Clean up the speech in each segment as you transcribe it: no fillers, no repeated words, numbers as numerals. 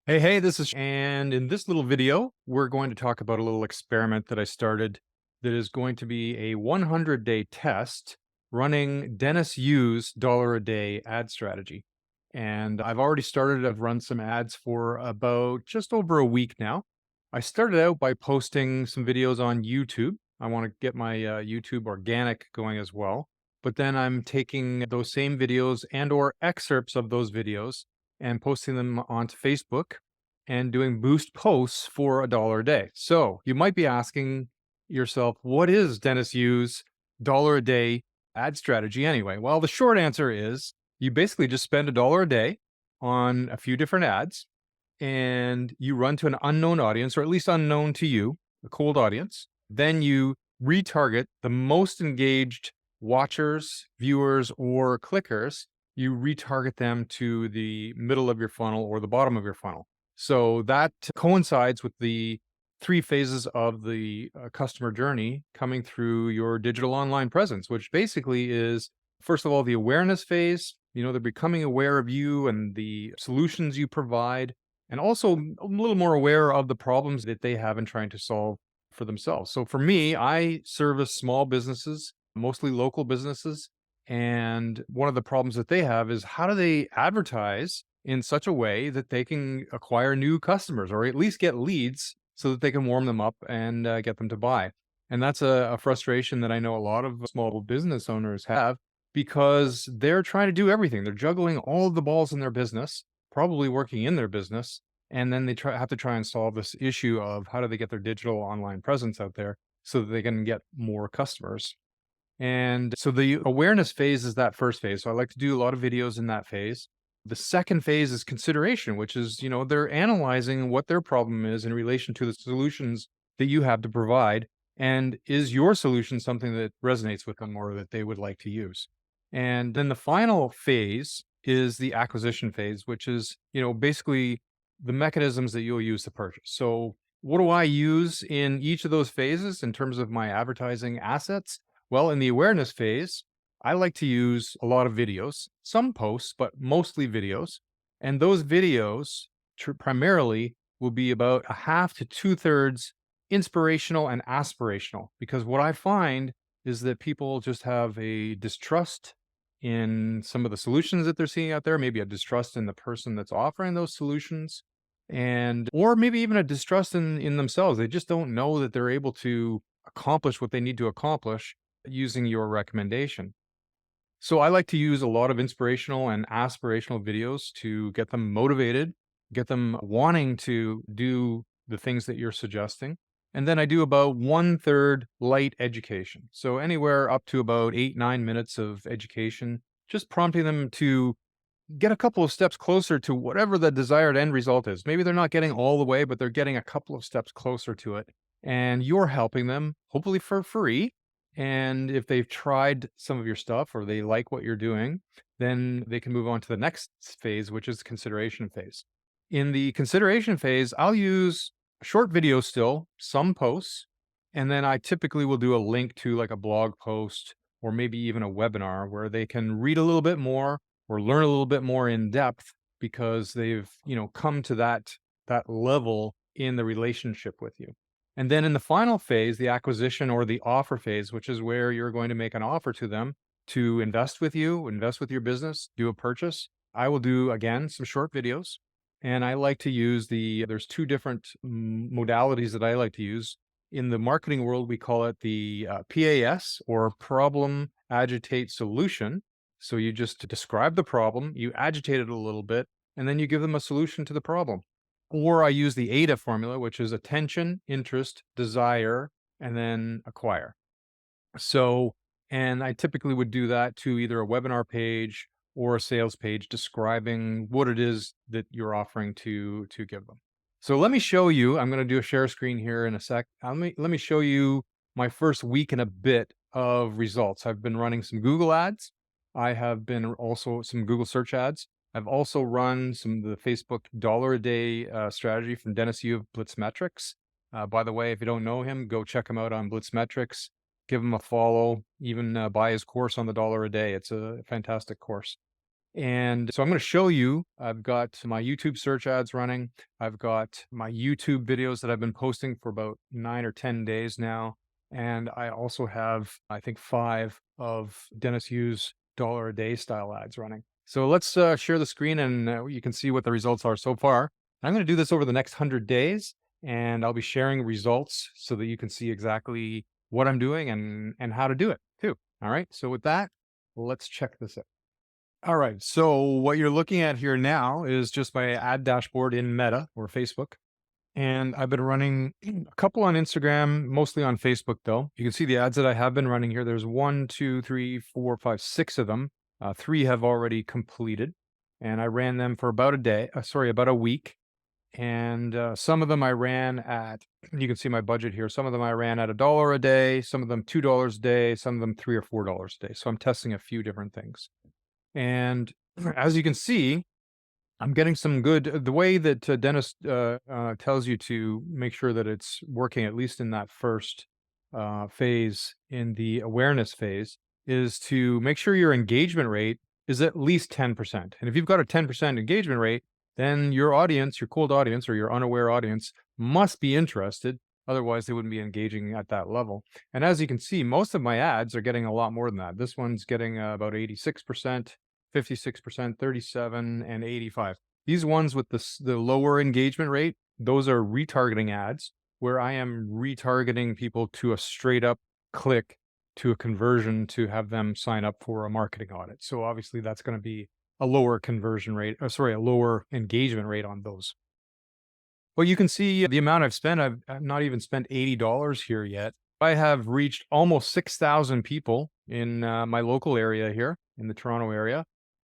Hey, this is, and in this little video, we're going to talk about a little experiment that I started that is going to be a 100-day test running Dennis Yu's dollar a day ad strategy. And I've already started, I've run some ads for about just over a week now. I started out by posting some videos on YouTube. I want to get my YouTube organic going as well. But then I'm taking those same videos and or excerpts of those videos and posting them onto Facebook and doing boost posts for $1 a day. So you might be asking yourself, what is Dennis Yu's dollar a day ad strategy anyway? Well, the short answer is you basically just spend $1 a day on a few different ads and you run to an unknown audience, or at least unknown to you, a cold audience. Then you retarget the most engaged watchers, viewers, or clickers. You retarget them to the middle of your funnel or the bottom of your funnel. So that coincides with the three phases of the customer journey coming through your digital online presence, which basically is, first of all, the awareness phase. They're becoming aware of you and the solutions you provide, and also a little more aware of the problems that they have in trying to solve for themselves. So for me, I service small businesses, mostly local businesses. And one of the problems that they have is, how do they advertise in such a way that they can acquire new customers or at least get leads so that they can warm them up and get them to buy? And that's a frustration that I know a lot of small business owners have, because they're trying to do everything. They're juggling all of the balls in their business, probably working in their business, and then they have to try and solve this issue of how do they get their digital online presence out there so that they can get more customers. And so the awareness phase is that first phase. So I like to do a lot of videos in that phase. The second phase is consideration, which is, they're analyzing what their problem is in relation to the solutions that you have to provide. And is your solution something that resonates with them or that they would like to use? And then the final phase is the acquisition phase, which is, basically the mechanisms that you'll use to purchase. So what do I use in each of those phases in terms of my advertising assets? Well, in the awareness phase, I like to use a lot of videos, some posts, but mostly videos. And those videos primarily will be about a half to two-thirds inspirational and aspirational, because what I find is that people just have a distrust in some of the solutions that they're seeing out there, maybe a distrust in the person that's offering those solutions, and or maybe even a distrust in themselves. They just don't know that they're able to accomplish what they need to accomplish using your recommendation. So I like to use a lot of inspirational and aspirational videos to get them motivated, get them wanting to do the things that you're suggesting. And then I do about one third light education. So anywhere up to about 8, 9 minutes of education, just prompting them to get a couple of steps closer to whatever the desired end result is. Maybe they're not getting all the way, but they're getting a couple of steps closer to it. And you're helping them, hopefully for free. And if they've tried some of your stuff or they like what you're doing, then they can move on to the next phase, which is consideration phase. In the consideration phase, I'll use short videos still, some posts, and then I typically will do a link to like a blog post or maybe even a webinar where they can read a little bit more or learn a little bit more in depth, because they've, come to that level in the relationship with you. And then in the final phase, the acquisition or the offer phase, which is where you're going to make an offer to them to invest with you, invest with your business, do a purchase. I will do, again, some short videos. And I like to use there's two different modalities that I like to use. In the marketing world, we call it the PAS, or problem, agitate, solution. So you just describe the problem, you agitate it a little bit, and then you give them a solution to the problem. Or I use the AIDA formula, which is attention, interest, desire, and then acquire. So, and I typically would do that to either a webinar page or a sales page describing what it is that you're offering to give them. So let me show you, I'm going to do a share screen here in a sec. Let me show you my first week and a bit of results. I've been running some Google ads. I have been also some Google search ads. I've also run some of the Facebook dollar a day strategy from Dennis Yu of Blitzmetrics. By the way, if you don't know him, go check him out on Blitzmetrics. Give him a follow, even buy his course on the dollar a day. It's a fantastic course. And so I'm going to show you, I've got my YouTube search ads running. I've got my YouTube videos that I've been posting for about 9 or 10 days now. And I also have, I think, 5 of Dennis Hughes dollar a day style ads running. So let's share the screen and you can see what the results are so far. I'm going to do this over the next 100 days and I'll be sharing results so that you can see exactly what I'm doing and how to do it too. All right. So with that, let's check this out. All right. So what you're looking at here now is just my ad dashboard in Meta or Facebook. And I've been running a couple on Instagram, mostly on Facebook though. You can see the ads that I have been running here. There's 1, 2, 3, 4, 5, 6 of them. 3 have already completed. And I ran them for about a day, about a week. And some of them I ran at, you can see my budget here. Some of them I ran at $1 a day, some of them $2 a day, some of them $3 or $4 a day. So I'm testing a few different things. And as you can see, I'm getting some good, the way that Dennis tells you to make sure that it's working, at least in that first phase, in the awareness phase, is to make sure your engagement rate is at least 10%. And if you've got a 10% engagement rate, then your audience, your cold audience or your unaware audience must be interested. Otherwise, they wouldn't be engaging at that level. And as you can see, most of my ads are getting a lot more than that. This one's getting about 86%. 56%, 37, and 85. These ones with the lower engagement rate, those are retargeting ads where I am retargeting people to a straight up click to a conversion to have them sign up for a marketing audit. So obviously that's going to be a lower conversion rate, a lower engagement rate on those. Well, you can see the amount I've spent. I've not even spent $80 here yet. I have reached almost 6,000 people in my local area here in the Toronto area.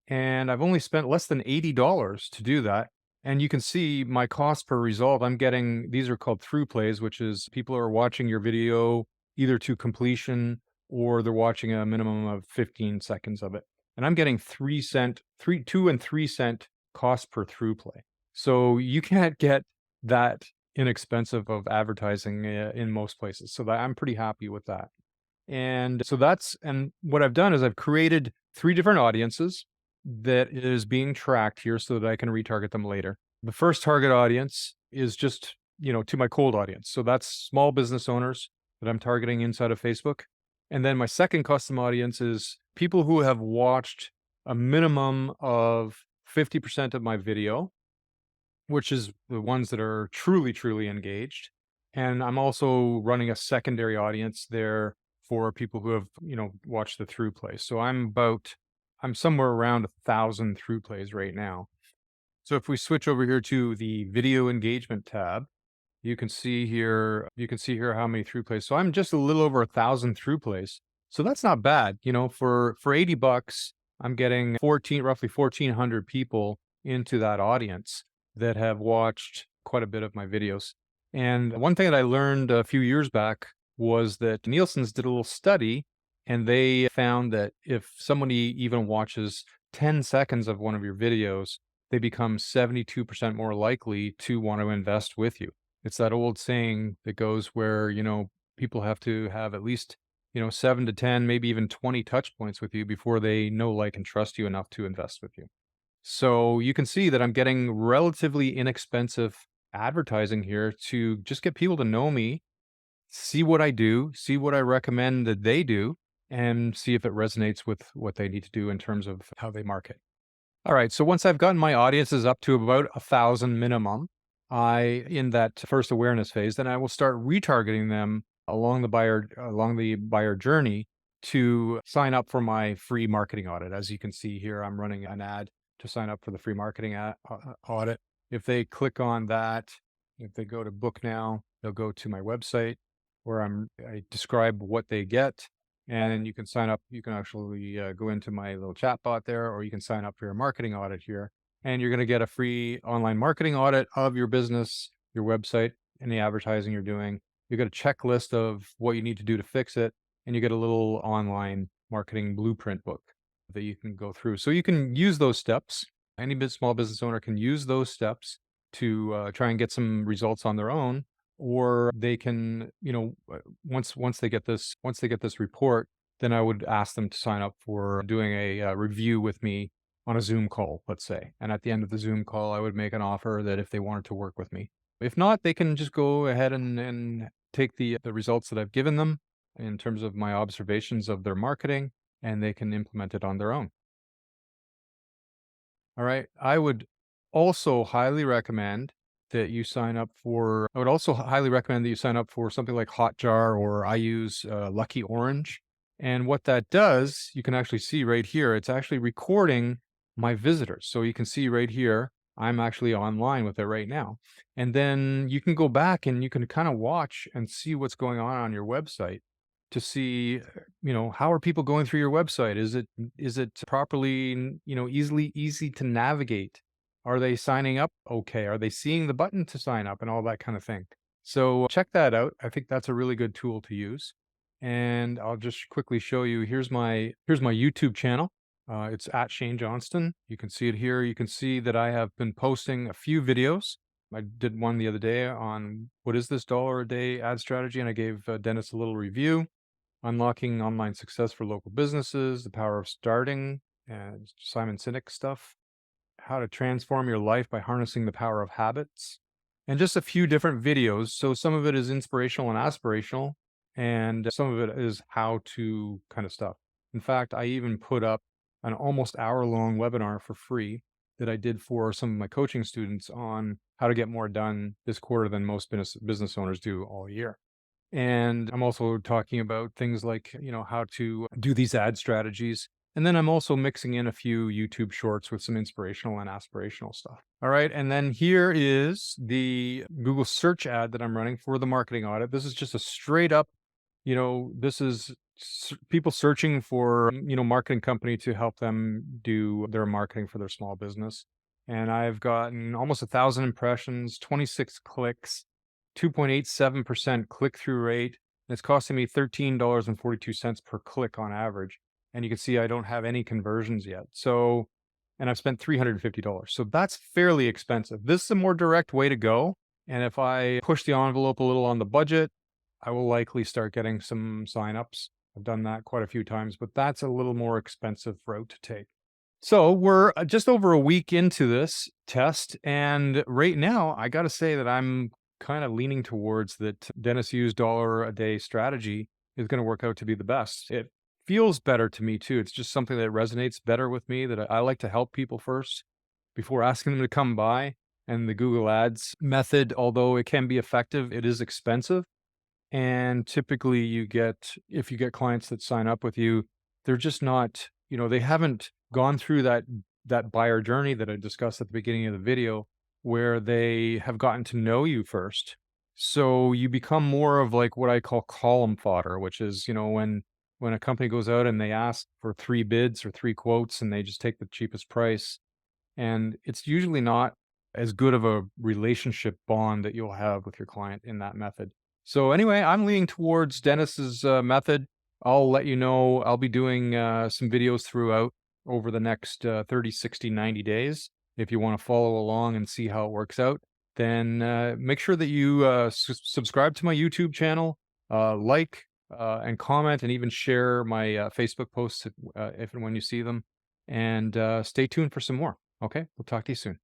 And I've only spent less than $80 to do that. And you can see my cost per result. I'm getting, these are called through plays, which is people are watching your video either to completion or they're watching a minimum of 15 seconds of it. And I'm getting 2 and 3 cent cost per through play. So you can't get that inexpensive of advertising in most places. So that I'm pretty happy with that. And so and what I've done is I've created 3 different audiences that is being tracked here so that I can retarget them later. The first target audience is just, to my cold audience. So that's small business owners that I'm targeting inside of Facebook. And then my second custom audience is people who have watched a minimum of 50% of my video, which is the ones that are truly, truly engaged. And I'm also running a secondary audience there for people who have, watched the through play. So I'm somewhere around 1,000 through plays right now. So if we switch over here to the video engagement tab, you can see here how many through plays. So I'm just a little over 1,000 through plays. So that's not bad. For $80, I'm getting roughly 1,400 people into that audience that have watched quite a bit of my videos. And one thing that I learned a few years back was that Nielsen's did a little study and they found that if somebody even watches 10 seconds of one of your videos, they become 72% more likely to want to invest with you. It's that old saying that goes where, people have to have at least, 7 to 10, maybe even 20 touch points with you before they know, like, and trust you enough to invest with you. So you can see that I'm getting relatively inexpensive advertising here to just get people to know me, see what I do, see what I recommend that they do, and see if it resonates with what they need to do in terms of how they market. All right. So once I've gotten my audiences up to about 1,000 minimum, in that first awareness phase, then I will start retargeting them along the buyer journey to sign up for my free marketing audit. As you can see here, I'm running an ad to sign up for the free marketing audit. If they click on that, if they go to book now, they'll go to my website where I describe what they get. And you can sign up. You can actually go into my little chat bot there, or you can sign up for your marketing audit here. And you're going to get a free online marketing audit of your business, your website, any advertising you're doing. You get a checklist of what you need to do to fix it. And you get a little online marketing blueprint book that you can go through. So you can use those steps. Any small business owner can use those steps to try and get some results on their own, or they can, once they get this report, then I would ask them to sign up for doing a review with me on a Zoom call, let's say. And at the end of the Zoom call, I would make an offer that if they wanted to work with me. If not, they can just go ahead and take the results that I've given them in terms of my observations of their marketing, and they can implement it on their own. All right. I would also highly recommend that you sign up for, I would also highly recommend that you sign up for something like Hotjar, or I use Lucky Orange. And what that does, you can actually see right here, it's actually recording my visitors. So you can see right here, I'm actually online with it right now. And then you can go back and you can kind of watch and see what's going on your website to see, how are people going through your website? Is it properly, easy to navigate? Are they signing up okay? Are they seeing the button to sign up and all that kind of thing? So check that out. I think that's a really good tool to use. And I'll just quickly show you. Here's my YouTube channel. It's at Shane Johnston. You can see it here. You can see that I have been posting a few videos. I did one the other day on what is this dollar a day ad strategy, and I gave Dennis a little review. Unlocking online success for local businesses, the power of starting, and Simon Sinek stuff, how to transform your life by harnessing the power of habits, and just a few different videos. So some of it is inspirational and aspirational, and some of it is how to kind of stuff. In fact, I even put up an almost hour-long webinar for free that I did for some of my coaching students on how to get more done this quarter than most business owners do all year. And I'm also talking about things like, how to do these ad strategies. And then I'm also mixing in a few YouTube shorts with some inspirational and aspirational stuff. All right. And then here is the Google search ad that I'm running for the marketing audit. This is just a straight up, this is people searching for, marketing company to help them do their marketing for their small business. And I've gotten almost 1,000 impressions, 26 clicks, 2.87% click-through rate. And it's costing me $13.42 per click on average. And you can see I don't have any conversions yet. So, and I've spent $350. So that's fairly expensive. This is a more direct way to go. And if I push the envelope a little on the budget, I will likely start getting some signups. I've done that quite a few times, but that's a little more expensive route to take. So we're just over a week into this test. And right now, I got to say that I'm kind of leaning towards that Dennis Yu's dollar a day strategy is going to work out to be the best. It feels better to me too. It's just something that resonates better with me, that I like to help people first before asking them to come by. And the Google Ads method, although it can be effective, it is expensive. And typically if you get clients that sign up with you, they're just not, they haven't gone through that buyer journey that I discussed at the beginning of the video, where they have gotten to know you first. So you become more of like what I call column fodder, which is, when a company goes out and they ask for 3 bids or 3 quotes and they just take the cheapest price. And it's usually not as good of a relationship bond that you'll have with your client in that method. So anyway, I'm leaning towards Dennis's method. I'll let you know. I'll be doing some videos throughout over the next 30, 60, 90 days. If you want to follow along and see how it works out, then make sure that you subscribe to my YouTube channel, like and comment, and even share my Facebook posts if and when you see them. And stay tuned for some more. Okay, we'll talk to you soon.